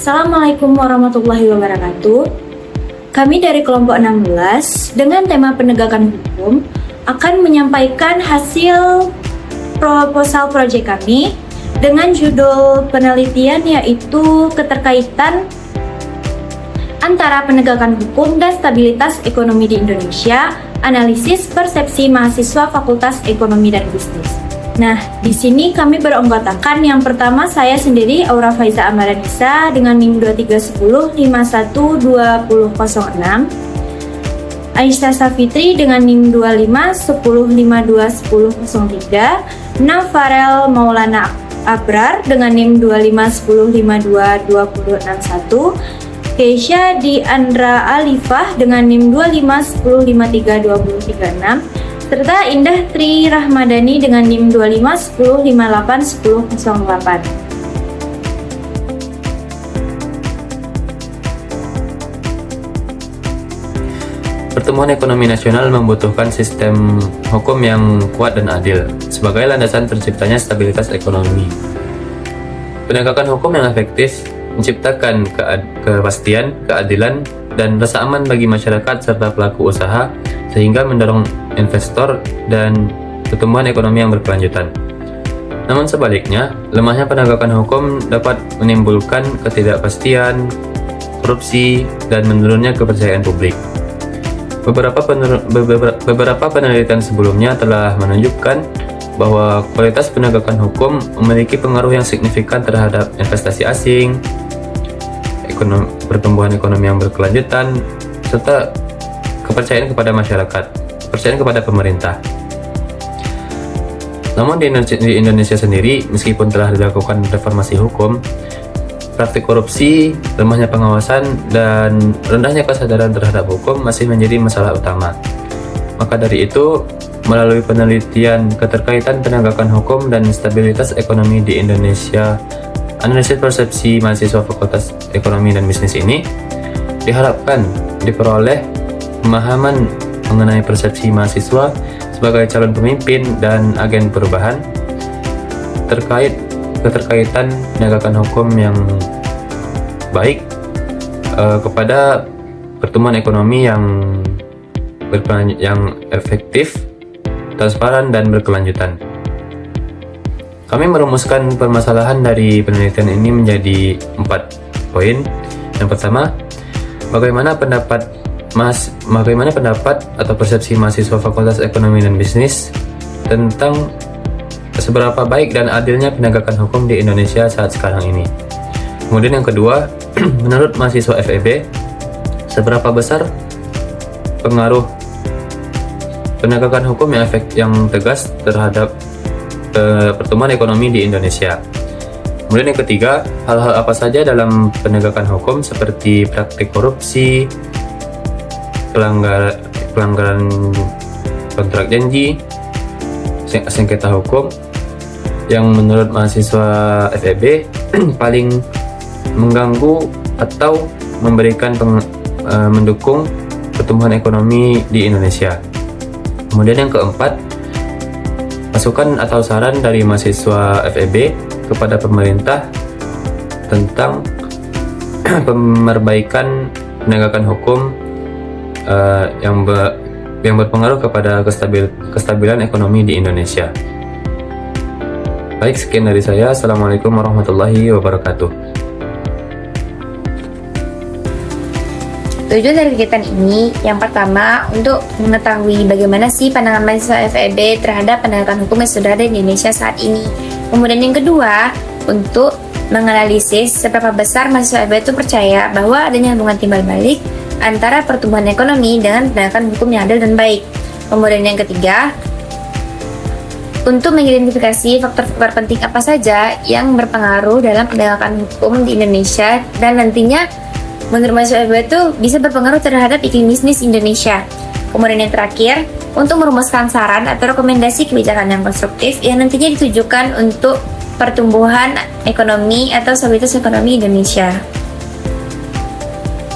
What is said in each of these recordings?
Assalamualaikum warahmatullahi wabarakatuh. Kami dari kelompok 16 dengan tema penegakan hukum akan menyampaikan hasil proposal proyek kami dengan judul penelitian yaitu keterkaitan antara penegakan hukum dan stabilitas ekonomi di Indonesia, analisis persepsi mahasiswa Fakultas Ekonomi dan Bisnis. Nah, di sini kami beranggotakan yang pertama saya sendiri Aura Faiza Amaranisa dengan NIM 2310 512006, Aisyah Safitri dengan NIM 2510521003, Nafarel Maulana Abrar dengan NIM 2510522061, Keisha Diandra Alifah dengan NIM 2510532036, serta Indah Tri Rahmadani dengan NIM 2510581008. Pertumbuhan ekonomi nasional membutuhkan sistem hukum yang kuat dan adil sebagai landasan terciptanya stabilitas ekonomi. Penegakan hukum yang efektif menciptakan kepastian, keadilan, dan rasa aman bagi masyarakat serta pelaku usaha sehingga mendorong investor dan pertumbuhan ekonomi yang berkelanjutan. Namun sebaliknya, lemahnya penegakan hukum dapat menimbulkan ketidakpastian, korupsi, dan menurunnya kepercayaan publik. Beberapa penelitian sebelumnya telah menunjukkan bahwa kualitas penegakan hukum memiliki pengaruh yang signifikan terhadap investasi asing, pertumbuhan ekonomi yang berkelanjutan, serta kepercayaan kepada masyarakat, kepercayaan kepada pemerintah. Namun di Indonesia sendiri, meskipun telah dilakukan reformasi hukum, praktik korupsi, lemahnya pengawasan, dan rendahnya kesadaran terhadap hukum masih menjadi masalah utama. Maka dari itu, melalui penelitian keterkaitan penegakan hukum dan stabilitas ekonomi di Indonesia, analisis persepsi mahasiswa Fakultas Ekonomi dan Bisnis ini diharapkan diperoleh pemahaman mengenai persepsi mahasiswa sebagai calon pemimpin dan agen perubahan terkait keterkaitan penegakan hukum yang baik kepada pertumbuhan ekonomi yang efektif, transparan, dan berkelanjutan. Kami merumuskan permasalahan dari penelitian ini menjadi 4 poin. Yang pertama, bagaimana pendapat atau persepsi mahasiswa Fakultas Ekonomi dan Bisnis tentang seberapa baik dan adilnya penegakan hukum di Indonesia saat sekarang ini. Kemudian yang kedua, menurut mahasiswa FEB, seberapa besar pengaruh penegakan hukum yang tegas terhadap pertumbuhan ekonomi di Indonesia. Kemudian yang ketiga, hal-hal apa saja dalam penegakan hukum seperti praktik korupsi, pelanggaran kontrak janji, sengketa hukum yang menurut mahasiswa FEB paling mengganggu atau mendukung pertumbuhan ekonomi di Indonesia. Kemudian yang keempat, masukan atau saran dari mahasiswa FEB kepada pemerintah tentang perbaikan penegakan hukum yang berpengaruh kepada kestabilan ekonomi di Indonesia. Baik, sekian dari saya. Assalamualaikum warahmatullahi wabarakatuh. Tujuan dari kegiatan ini, yang pertama, untuk mengetahui bagaimana sih pandangan mahasiswa FEB terhadap penegakan hukum yang sudah ada di Indonesia saat ini. Kemudian yang kedua, untuk menganalisis seberapa besar mahasiswa FEB itu percaya bahwa adanya hubungan timbal balik antara pertumbuhan ekonomi dengan penegakan hukum yang adil dan baik. Kemudian yang ketiga, untuk mengidentifikasi faktor-faktor penting apa saja yang berpengaruh dalam penegakan hukum di Indonesia dan nantinya menurut mahasiswa FEB itu bisa berpengaruh terhadap iklim bisnis Indonesia. Kemudian yang terakhir, untuk merumuskan saran atau rekomendasi kebijakan yang konstruktif yang nantinya ditujukan untuk pertumbuhan ekonomi atau stabilitas ekonomi Indonesia.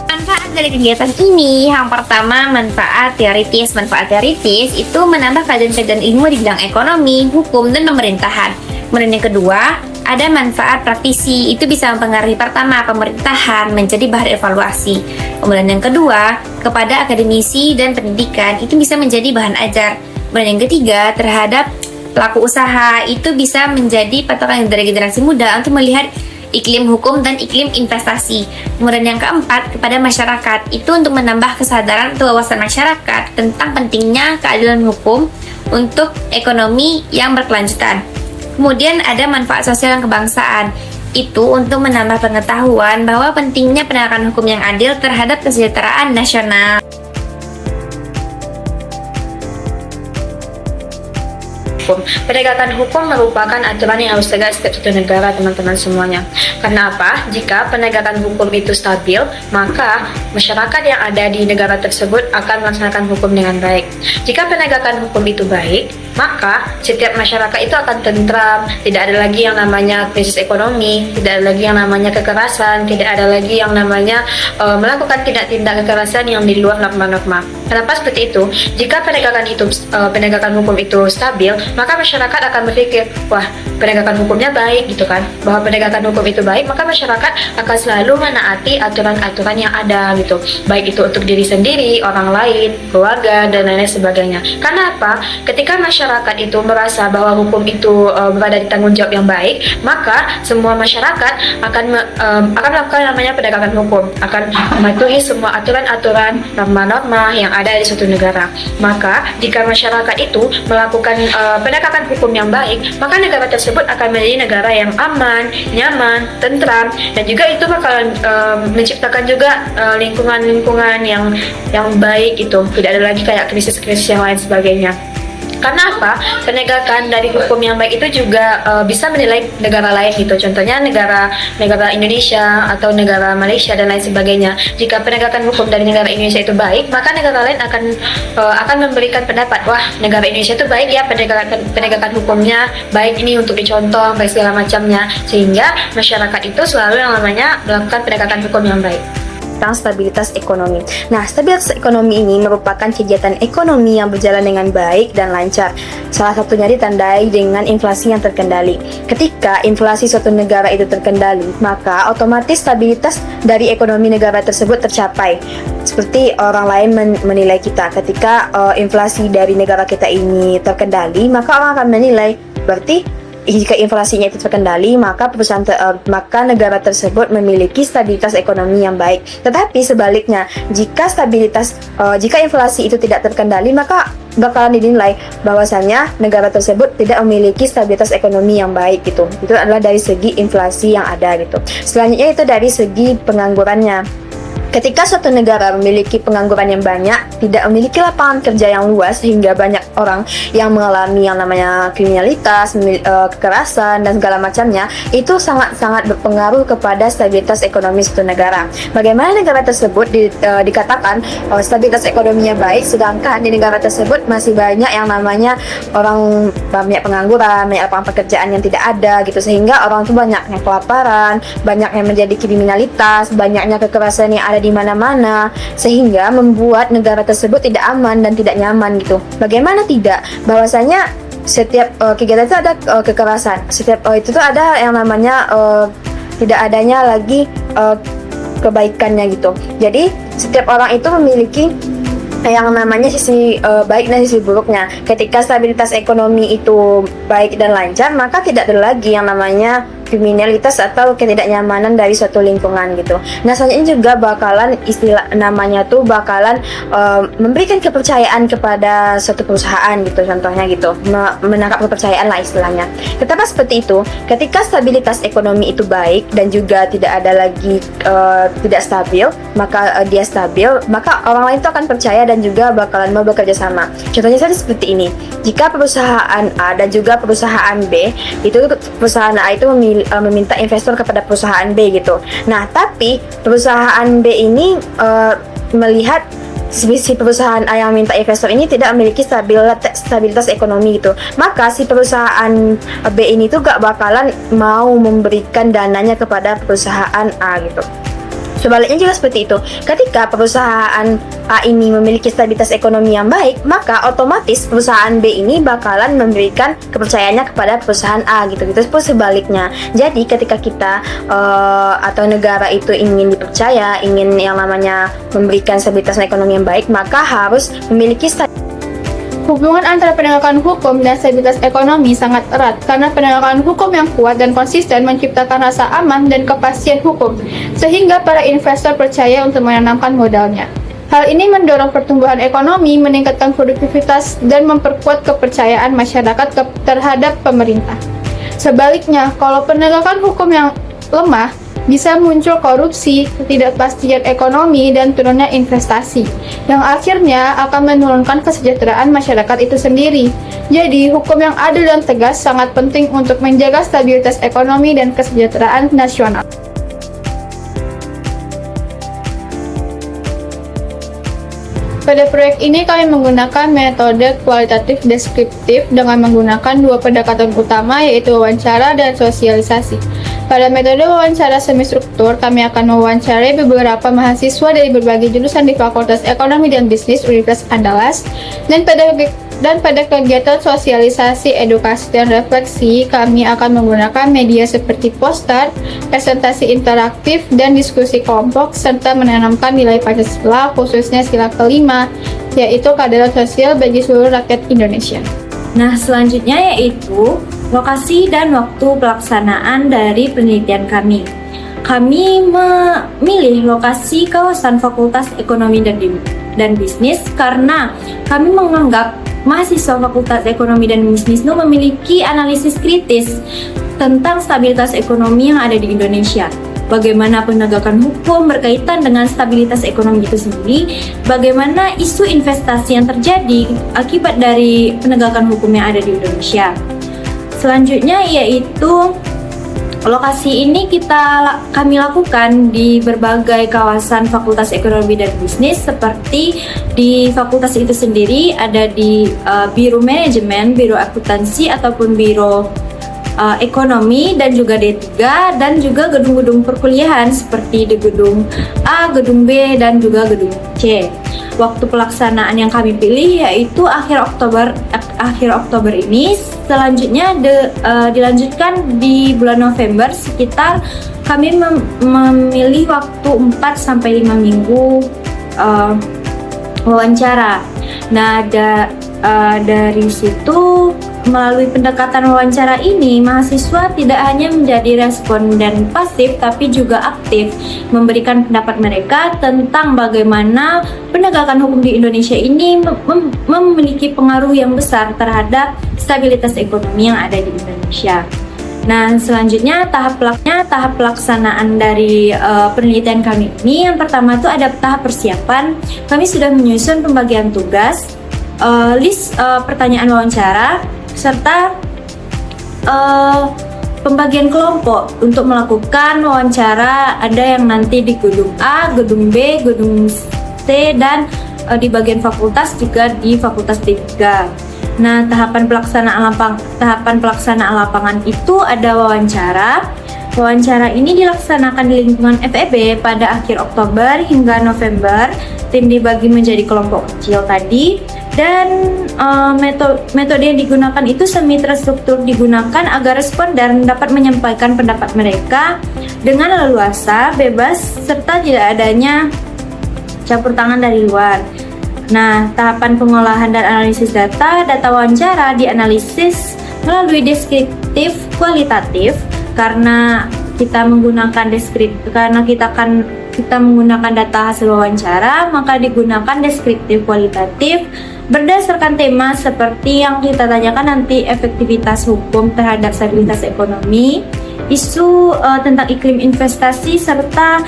Manfaat dari kegiatan ini, yang pertama manfaat teoritis. Manfaat teoritis itu menambah kajian-kajian ilmu di bidang ekonomi, hukum, dan pemerintahan. Kemudian yang kedua, ada manfaat praktisi, itu bisa mempengaruhi pertama pemerintahan menjadi bahan evaluasi. Kemudian yang kedua, kepada akademisi dan pendidikan itu bisa menjadi bahan ajar. Kemudian yang ketiga, terhadap pelaku usaha itu bisa menjadi patokan dari generasi muda untuk melihat iklim hukum dan iklim investasi. Kemudian yang keempat, kepada masyarakat itu untuk menambah kesadaran atau wawasan masyarakat tentang pentingnya keadilan hukum untuk ekonomi yang berkelanjutan. Kemudian ada manfaat sosial dan kebangsaan, itu untuk menambah pengetahuan bahwa pentingnya penegakan hukum yang adil terhadap kesejahteraan nasional. Penegakan hukum merupakan aturan yang harus tegak setiap satu negara, teman-teman semuanya. Karena apa? Jika penegakan hukum itu stabil, maka masyarakat yang ada di negara tersebut akan melaksanakan hukum dengan baik. Jika penegakan hukum itu baik, maka setiap masyarakat itu akan tentram, tidak ada lagi yang namanya krisis ekonomi, tidak ada lagi yang namanya kekerasan, tidak ada lagi yang namanya melakukan tindak-tindak kekerasan yang di luar norma-norma. Kenapa seperti itu? Jika penegakan hukum itu stabil, maka masyarakat akan berpikir, wah, penegakan hukumnya baik gitu kan. Bahwa penegakan hukum itu baik, maka masyarakat akan selalu menaati aturan-aturan yang ada gitu. Baik itu untuk diri sendiri, orang lain, keluarga, dan lain-lain sebagainya. Karena apa? Ketika masyarakat itu merasa bahwa hukum itu berada di tanggung jawab yang baik, maka semua masyarakat akan melakukan namanya penegakan hukum, akan mematuhi semua aturan-aturan, norma-norma yang ada di suatu negara. Maka jika masyarakat itu melakukan penegakan hukum yang baik, maka negara tersebut akan menjadi negara yang aman, nyaman, tentram, dan juga itu bakalan menciptakan juga lingkungan-lingkungan yang baik itu. Tidak ada lagi kayak krisis-krisis yang lain sebagainya. Karena apa? Penegakan dari hukum yang baik itu juga bisa menilai negara lain gitu. Contohnya negara Indonesia atau negara Malaysia dan lain sebagainya. Jika penegakan hukum dari negara Indonesia itu baik, maka negara lain akan memberikan pendapat, wah, negara Indonesia itu baik ya, penegakan hukumnya baik, ini untuk dicontoh, baik segala macamnya. Sehingga masyarakat itu selalu yang namanya melakukan penegakan hukum yang baik. Tentang stabilitas ekonomi. Nah, stabilitas ekonomi ini merupakan kegiatan ekonomi yang berjalan dengan baik dan lancar. Salah satunya ditandai dengan inflasi yang terkendali. Ketika inflasi suatu negara itu terkendali, maka otomatis stabilitas dari ekonomi negara tersebut tercapai. Seperti orang lain menilai kita, ketika inflasi dari negara kita ini terkendali, maka orang akan menilai berarti jika inflasinya itu terkendali, maka maka negara tersebut memiliki stabilitas ekonomi yang baik. Tetapi sebaliknya, jika inflasi itu tidak terkendali, maka bakalan dinilai bahwasannya negara tersebut tidak memiliki stabilitas ekonomi yang baik gitu. Itu adalah dari segi inflasi yang ada gitu. Selanjutnya itu dari segi penganggurannya. Ketika suatu negara memiliki pengangguran yang banyak, tidak memiliki lapangan kerja yang luas, sehingga banyak orang yang mengalami yang namanya kriminalitas, kekerasan, dan segala macamnya, itu sangat-sangat berpengaruh kepada stabilitas ekonomi suatu negara. Bagaimana negara tersebut dikatakan stabilitas ekonominya baik, sedangkan di negara tersebut masih banyak yang namanya orang banyak pengangguran, banyak lapangan pekerjaan yang tidak ada gitu, sehingga orang itu banyak yang kelaparan, banyak yang menjadi kriminalitas, banyaknya kekerasan yang ada di mana-mana, sehingga membuat negara tersebut tidak aman dan tidak nyaman gitu. Bagaimana tidak? Bahwasanya setiap kegiatan itu ada kekerasan, setiap itu tuh ada yang namanya tidak adanya lagi kebaikannya gitu. Jadi setiap orang itu memiliki yang namanya sisi baik dan sisi buruknya. Ketika stabilitas ekonomi itu baik dan lancar, maka tidak ada lagi yang namanya kriminalitas atau ketidaknyamanan dari suatu lingkungan gitu. Nah, selanjutnya juga bakalan istilah namanya tuh bakalan memberikan kepercayaan kepada suatu perusahaan gitu, contohnya gitu, menangkap kepercayaan lah istilahnya. Kenapa seperti itu? Ketika stabilitas ekonomi itu baik dan juga tidak ada lagi tidak stabil, maka dia stabil, maka orang lain itu akan percaya dan juga bakalan mau bekerja sama. Contohnya saja seperti ini. Jika perusahaan A dan juga perusahaan B, itu perusahaan A itu meminta investor kepada perusahaan B gitu. Nah, tapi perusahaan B ini melihat si perusahaan A yang minta investor ini tidak memiliki stabilitas ekonomi gitu, maka si perusahaan B ini tuh gak bakalan mau memberikan dananya kepada perusahaan A gitu. Sebaliknya juga seperti itu. Ketika perusahaan A ini memiliki stabilitas ekonomi yang baik, maka otomatis perusahaan B ini bakalan memberikan kepercayaannya kepada perusahaan A gitu. Gitu pun sebaliknya. Jadi ketika kita atau negara itu ingin dipercaya, ingin yang namanya memberikan stabilitas ekonomi yang baik, maka harus memiliki Hubungan antara penegakan hukum dan stabilitas ekonomi sangat erat karena penegakan hukum yang kuat dan konsisten menciptakan rasa aman dan kepastian hukum, sehingga para investor percaya untuk menanamkan modalnya. Hal ini mendorong pertumbuhan ekonomi, meningkatkan produktivitas, dan memperkuat kepercayaan masyarakat terhadap pemerintah. Sebaliknya, kalau penegakan hukum yang lemah, bisa muncul korupsi, ketidakpastian ekonomi, dan turunnya investasi, yang akhirnya akan menurunkan kesejahteraan masyarakat itu sendiri. Jadi, hukum yang adil dan tegas sangat penting untuk menjaga stabilitas ekonomi dan kesejahteraan nasional. Pada proyek ini kami menggunakan metode kualitatif deskriptif dengan menggunakan dua pendekatan utama, yaitu wawancara dan sosialisasi. Pada metode wawancara semi-struktur, kami akan mewawancarai beberapa mahasiswa dari berbagai jurusan di Fakultas Ekonomi dan Bisnis Universitas Andalas, dan pada kegiatan sosialisasi, edukasi, dan refleksi, kami akan menggunakan media seperti poster, presentasi interaktif, dan diskusi kelompok, serta menanamkan nilai Pancasila, khususnya sila kelima, yaitu keadilan sosial bagi seluruh rakyat Indonesia. Nah, selanjutnya yaitu lokasi dan waktu pelaksanaan dari penelitian kami. Kami memilih lokasi kawasan Fakultas Ekonomi dan Bisnis karena kami menganggap mahasiswa Fakultas Ekonomi dan Bisnis itu memiliki analisis kritis tentang stabilitas ekonomi yang ada di Indonesia. Bagaimana penegakan hukum berkaitan dengan stabilitas ekonomi itu sendiri, bagaimana isu investasi yang terjadi akibat dari penegakan hukum yang ada di Indonesia. Selanjutnya yaitu lokasi ini kami lakukan di berbagai kawasan Fakultas Ekonomi dan Bisnis, seperti di fakultas itu sendiri ada di Biro Manajemen, Biro Akuntansi ataupun Biro Ekonomi, dan juga D3, dan juga gedung-gedung perkuliahan seperti di gedung A, gedung B, dan juga gedung C. Waktu pelaksanaan yang kami pilih yaitu akhir Oktober ini. Selanjutnya dilanjutkan di bulan November, sekitar kami memilih waktu 4-5 minggu wawancara. Nah, dari situ, melalui pendekatan wawancara ini, mahasiswa tidak hanya menjadi responden pasif, tapi juga aktif memberikan pendapat mereka tentang bagaimana penegakan hukum di Indonesia ini memiliki pengaruh yang besar terhadap stabilitas ekonomi yang ada di Indonesia. Nah, selanjutnya tahap pelaksanaan dari penelitian kami ini, yang pertama itu ada tahap persiapan. Kami sudah menyusun pembagian tugas, list pertanyaan wawancara, serta pembagian kelompok untuk melakukan wawancara. Ada yang nanti di gedung A, gedung B, gedung C, dan di bagian fakultas juga di fakultas D3. Nah, tahapan pelaksanaan lapangan itu ada wawancara. Wawancara ini dilaksanakan di lingkungan FEB pada akhir Oktober hingga November. Tim dibagi menjadi kelompok kecil tadi, dan metode yang digunakan itu semi terstruktur, digunakan agar responden dapat menyampaikan pendapat mereka dengan leluasa, bebas, serta tidak adanya campur tangan dari luar. Nah, tahapan pengolahan dan analisis data wawancara dianalisis melalui deskriptif kualitatif, karena kita menggunakan kita menggunakan data hasil wawancara, maka digunakan deskriptif kualitatif berdasarkan tema seperti yang kita tanyakan nanti, efektivitas hukum terhadap stabilitas ekonomi, isu tentang iklim investasi, serta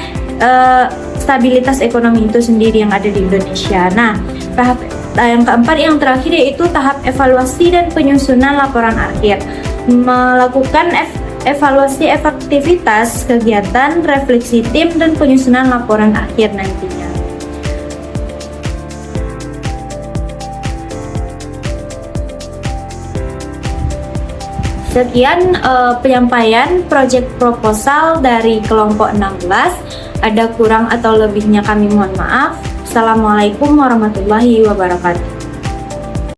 stabilitas ekonomi itu sendiri yang ada di Indonesia. Nah, tahap yang keempat, yang terakhir, yaitu tahap evaluasi dan penyusunan laporan akhir. Melakukan evaluasi efektivitas kegiatan, refleksi tim, dan penyusunan laporan akhir nantinya. Sekian penyampaian proyek proposal dari kelompok 16. Ada kurang atau lebihnya kami mohon maaf. Assalamualaikum warahmatullahi wabarakatuh.